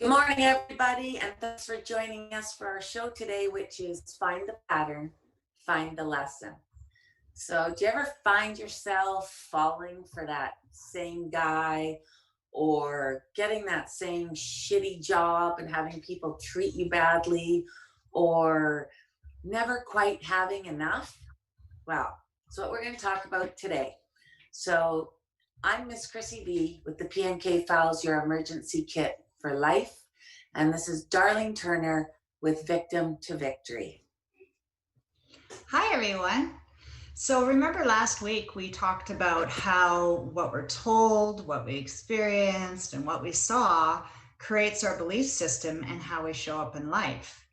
Good morning, everybody, and thanks for joining us for our show today, which is Find the Pattern, Find the Lesson. So, do you ever find yourself falling for that same guy or getting that same shitty job and having people treat you badly or never quite having enough? Well, that's what we're going to talk about today. So, I'm Miss Chrissy B with the PNK Files, your emergency kit for life. And this is Darlene Turner with Victim to Victory. Hi, everyone. So remember last week we talked about how what we're told, what we experienced, and what we saw creates our belief system and how we show up in life.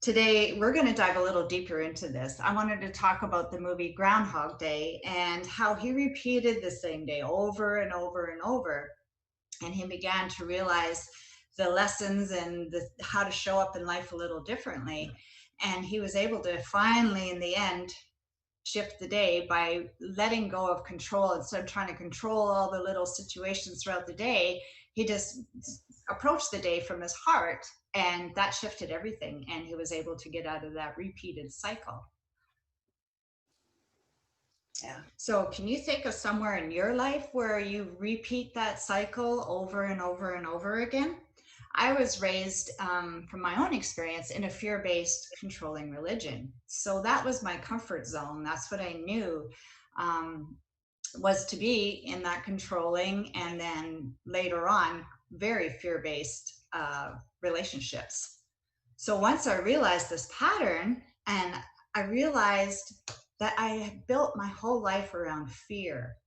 Today we're going to dive a little deeper into this. I wanted to talk about the movie Groundhog Day and how he repeated the same day over and over and over. And he began to realize the lessons and how to show up in life a little differently. And he was able to finally, in the end, shift the day by letting go of control. Instead of trying to control all the little situations throughout the day, he just approached the day from his heart, and that shifted everything. And he was able to get out of that repeated cycle. Yeah. So can you think of somewhere in your life where you repeat that cycle over and over and over again? I was raised, from my own experience, in a fear-based controlling religion. So that was my comfort zone. That's what I knew, was to be in that controlling, and then later on, very fear-based relationships. So once I realized this pattern, and I realized that I had built my whole life around fear,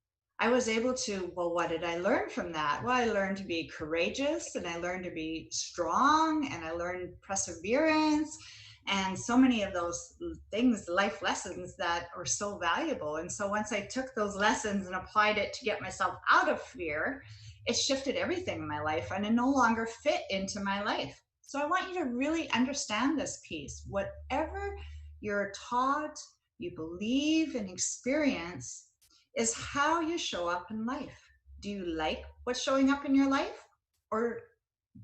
I was able to, well, what did I learn from that? Well, I learned to be courageous, and I learned to be strong, and I learned perseverance, and so many of those things, life lessons that are so valuable. And so once I took those lessons and applied it to get myself out of fear, it shifted everything in my life, and it no longer fit into my life. So I want you to really understand this piece. Whatever you're taught, you believe and experience is how you show up in life. Do you like what's showing up in your life, or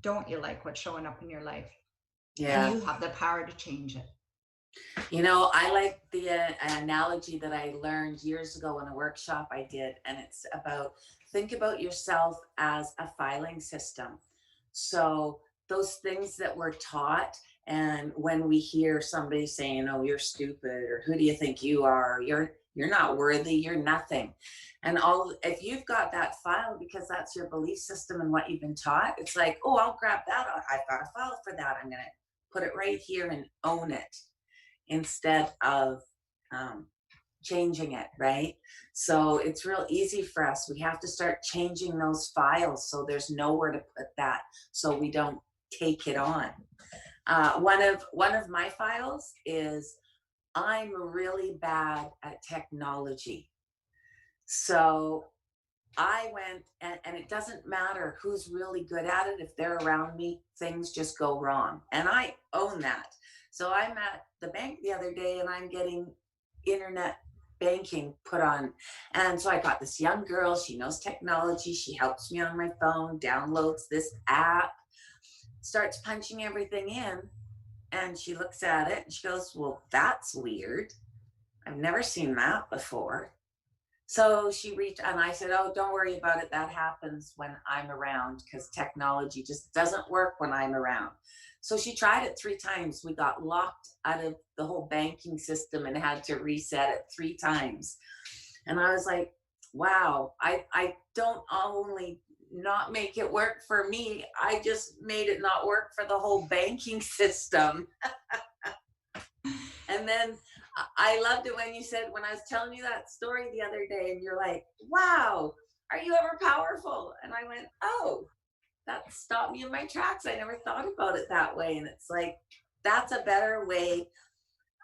don't you like what's showing up in your life? Yeah. And you have the power to change it. You know, I like the analogy that I learned years ago in a workshop I did, and it's about think about yourself as a filing system. So those things that we're taught, and when we hear somebody saying, "Oh, you're stupid," or "Who do you think you are? You're not worthy. You're nothing," and all, if you've got that file because that's your belief system and what you've been taught, it's like, "Oh, I'll grab that. I've got a file for that. I'm gonna put it right here and own it," instead of changing it, right? So it's real easy for us. We have to start changing those files so there's nowhere to put that, so we don't take it on. One of my files is I'm really bad at technology. So I went, and it doesn't matter who's really good at it. If they're around me, things just go wrong. And I own that. So I'm at the bank the other day and I'm getting internet banking put on. And so I got this young girl, she knows technology. She helps me on my phone, downloads this app, starts punching everything in. And she looks at it and she goes, "Well, that's weird. I've never seen that before." So she reached, and I said, "Oh, don't worry about it. That happens when I'm around because technology just doesn't work when I'm around." So she tried it 3 times. We got locked out of the whole banking system and had to reset it 3 times. And I was like, wow, I don't only not make it work for me, I just made it not work for the whole banking system. And then I loved it when you said, when I was telling you that story the other day, and you're like, "Wow, are you ever powerful?" And I went, "Oh, that stopped me in my tracks. I never thought about it that way." And it's like, that's a better way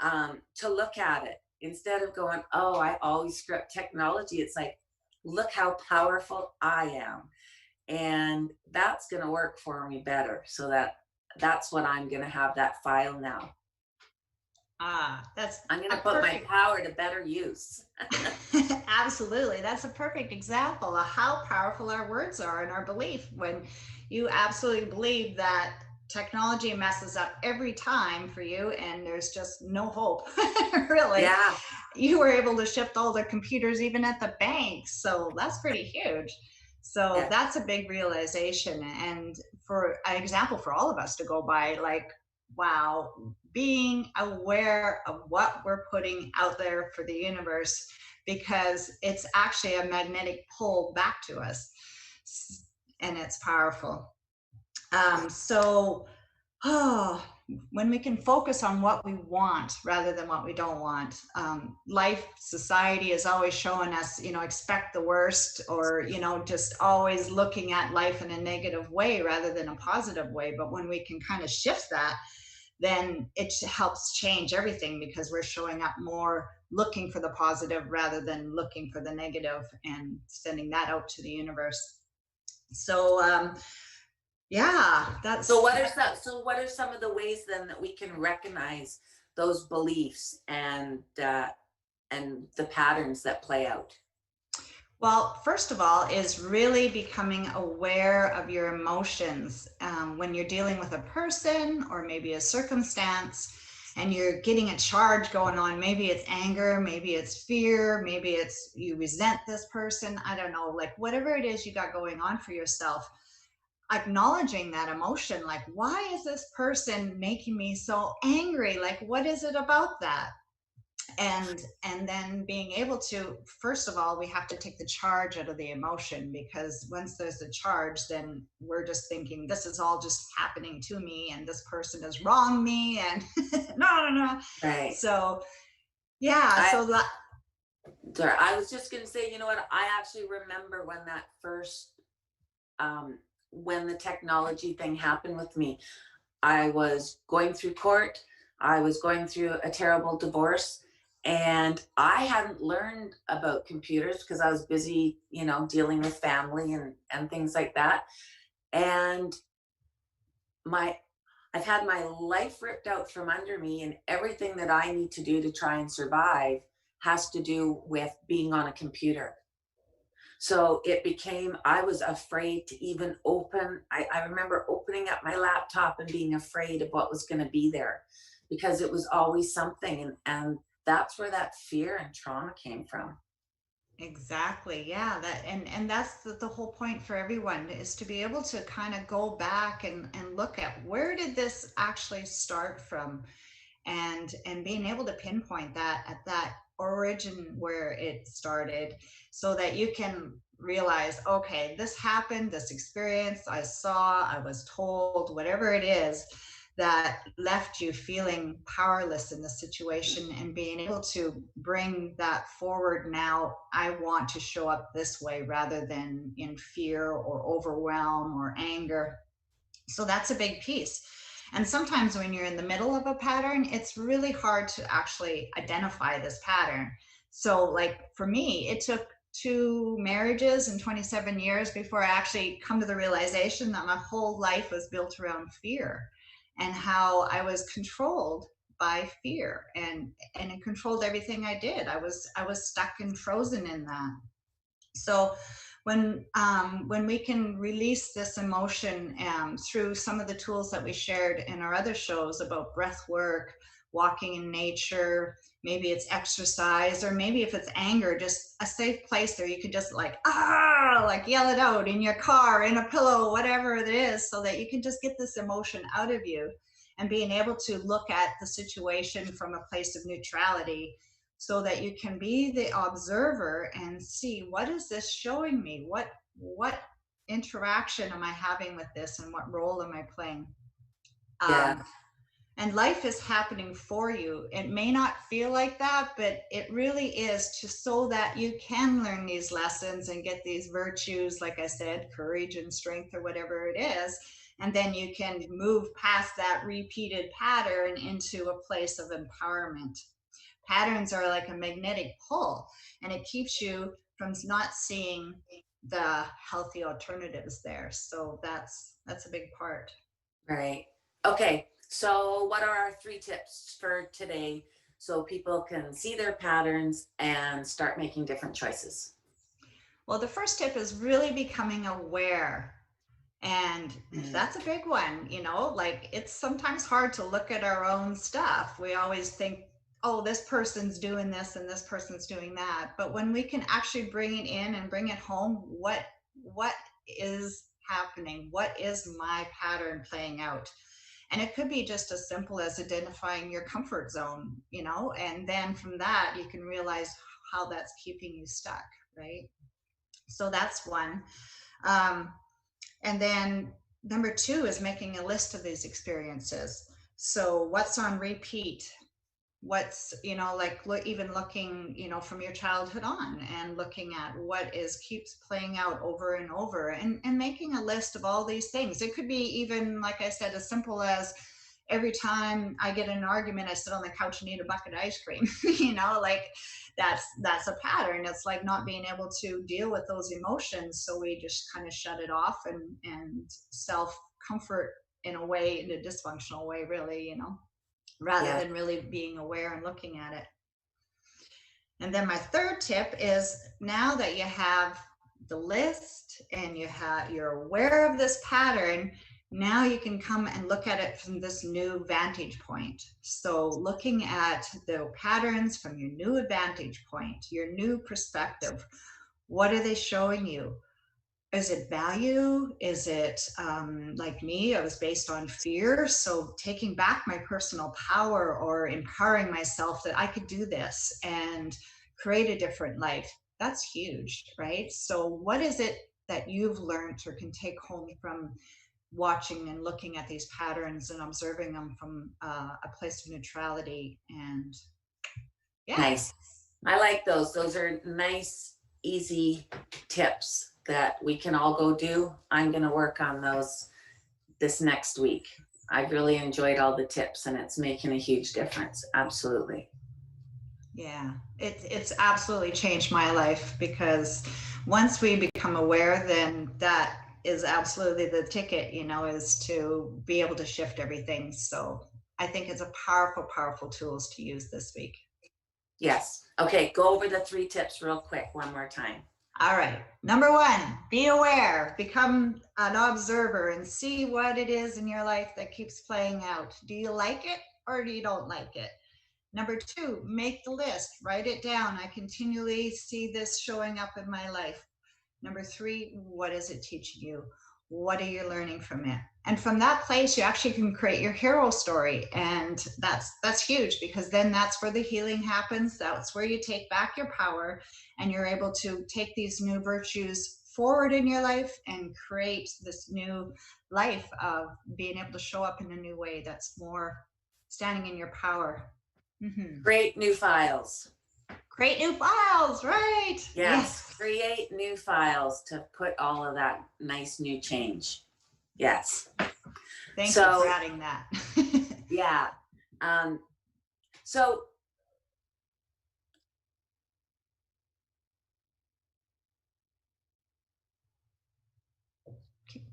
to look at it. Instead of going, "Oh, I always screw up technology," it's like, look how powerful I am. And that's going to work for me better. So that's what I'm going to have that file now. That's I'm going a to put my perfect. power to better use. Absolutely. That's a perfect example of how powerful our words are and our belief. When you absolutely believe that technology messes up every time for you and there's just no hope, really, Yeah. you were able to shift all the computers even at the bank. So that's pretty huge. So Yeah. that's a big realization. And for an example for all of us to go by, like, wow, being aware of what we're putting out there for the universe, because it's actually a magnetic pull back to us, and it's powerful. So oh, when we can focus on what we want rather than what we don't want. Life, society is always showing us, expect the worst, or, just always looking at life in a negative way rather than a positive way. But when we can kind of shift that, then it helps change everything, because we're showing up more looking for the positive rather than looking for the negative and sending that out to the universe. So, yeah, So that's what are some of the ways then that we can recognize those beliefs and the patterns that play out? Well, first of all, is really becoming aware of your emotions when you're dealing with a person or maybe a circumstance and you're getting a charge going on. Maybe it's anger, maybe it's fear, maybe it's you resent this person. I don't know, like whatever it is you got going on for yourself, acknowledging that emotion. Like, why is this person making me so angry? Like, what is it about that? And then being able to, first of all, we have to take the charge out of the emotion, because once there's a charge, then we're just thinking this is all just happening to me and this person has wronged me, and no, no, no. Right. So yeah, I so that. Sorry, I was just gonna say, you know what? I actually remember when the technology thing happened with me. I was going through court. I was going through a terrible divorce, and I hadn't learned about computers because I was busy, dealing with family and things like that. And my I've had my life ripped out from under me, and everything that I need to do to try and survive has to do with being on a computer. So it became, I was afraid to even I remember opening up my laptop and being afraid of what was going to be there because it was always something. And that's where that fear and trauma came from. Exactly. Yeah, and that's the whole point for everyone, is to be able to kind of go back and look at where did this actually start from, and being able to pinpoint that at that origin where it started, so that you can realize, okay, this happened, this experience I saw, I was told, whatever it is that left you feeling powerless in the situation, and being able to bring that forward. Now I want to show up this way rather than in fear or overwhelm or anger. So that's a big piece. And sometimes when you're in the middle of a pattern, it's really hard to actually identify this pattern. So, like for me, it took two marriages and 27 years before I actually come to the realization that my whole life was built around fear, and how I was controlled by fear, and it controlled everything I did. I was stuck and frozen in that. So when we can release this emotion through some of the tools that we shared in our other shows about breath work, walking in nature, maybe it's exercise, or maybe if it's anger, just a safe place there you could just like yell it out in your car, in a pillow, whatever it is, so that you can just get this emotion out of you, and being able to look at the situation from a place of neutrality, so that you can be the observer and see, what is this showing me, what interaction am I having with this, and what role am I playing. Yeah. um, and life is happening for you. It may not feel like that, but it really is, just so that you can learn these lessons and get these virtues, like I said, courage and strength, or whatever it is. And then you can move past that repeated pattern into a place of empowerment. Patterns are like a magnetic pull, and it keeps you from not seeing the healthy alternatives there. So that's a big part. Right. Okay. So, what are our 3 tips for today so people can see their patterns and start making different choices? Well, the first tip is really becoming aware. And Mm. that's a big one, like it's sometimes hard to look at our own stuff. We always think, oh, this person's doing this and this person's doing that. But when we can actually bring it in and bring it home, what is happening? What is my pattern playing out? And it could be just as simple as identifying your comfort zone, and then from that you can realize how that's keeping you stuck, right? So that's one. Um, and then number two is making a list of these experiences. So what's on repeat? What's, like even looking, from your childhood on and looking at what is keeps playing out over and over, and making a list of all these things. It could be even, like I said, as simple as every time I get in an argument, I sit on the couch and eat a bucket of ice cream. Like that's a pattern. It's like not being able to deal with those emotions, so we just kind of shut it off and self comfort in a way, in a dysfunctional way, really, rather Yeah. than really being aware and looking at it. And then my third tip is, now that you have the list and you're aware of this pattern, now you can come and look at it from this new vantage point. So looking at the patterns from your new vantage point, your new perspective, what are they showing you? Is it value? Is it, like me, I was based on fear. So taking back my personal power or empowering myself that I could do this and create a different life. That's huge, right? So what is it that you've learned or can take home from watching and looking at these patterns and observing them from a place of neutrality? And yeah. Nice. I like those. Those are nice, easy tips that we can all go do. I'm going to work on those this next week. I've really enjoyed all the tips and it's making a huge difference. Absolutely. Yeah, it's absolutely changed my life, because once we become aware, then that is absolutely the ticket, is to be able to shift everything. So I think it's a powerful, powerful tools to use this week. Yes. Okay. Go over the 3 tips real quick one more time. All right. Number one, be aware, become an observer and see what it is in your life that keeps playing out. Do you like it or do you don't like it? Number two, make the list, write it down. I continually see this showing up in my life. Number three, what is it teaching you? What are you learning from it? And from that place, you actually can create your hero story. And that's huge, because then that's where the healing happens. That's where you take back your power and you're able to take these new virtues forward in your life and create this new life of being able to show up in a new way that's more standing in your power. Mm-hmm. Create new files. Create new files, right? Yes. Yes. Create new files to put all of that nice new change. Yes. Thank you for So, adding that. yeah. Um, so,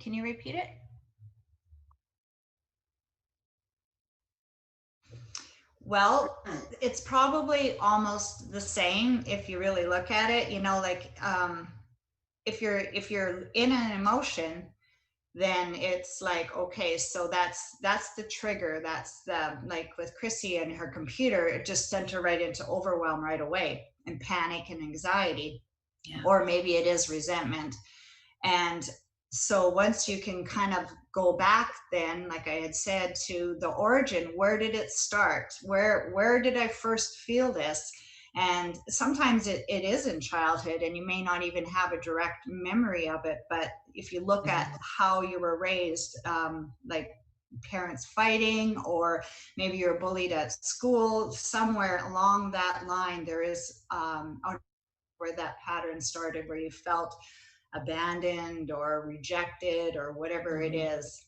Can you repeat it? Well, it's probably almost the same if you really look at it. Like if you're in an emotion, then it's like, okay, so that's the trigger. That's the, like with Chrissy and her computer, it just sent her right into overwhelm right away, and panic and anxiety. yeah. Or maybe it is resentment. And so once you can kind of go back, then, like I had said, to the origin, where did it start? Where did I first feel this? And sometimes it is in childhood, and you may not even have a direct memory of it. But if you look at how you were raised, like parents fighting, or maybe you're bullied at school, somewhere along that line, there is where that pattern started, where you felt abandoned or rejected or whatever it is.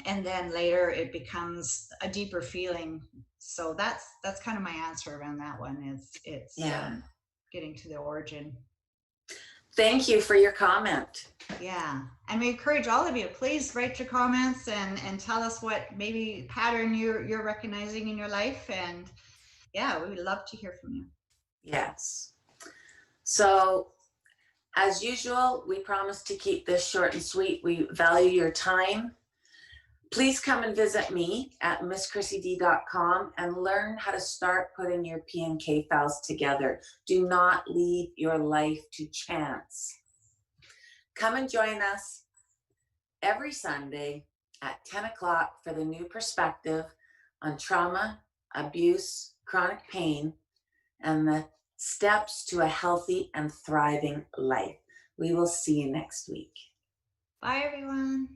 And then later it becomes a deeper feeling. So that's kind of my answer around that one. It's Yeah. getting to the origin. Thank you for your comment. Yeah. And we encourage all of you, please write your comments and tell us what maybe pattern you're recognizing in your life. And yeah, we would love to hear from you. Yes. So, as usual, we promise to keep this short and sweet. We value your time. Please come and visit me at misschrissyd.com and learn how to start putting your P&K files together. Do not leave your life to chance. Come and join us every Sunday at 10 o'clock for the new perspective on trauma, abuse, chronic pain, and the steps to a healthy and thriving life. We will see you next week. Bye, everyone.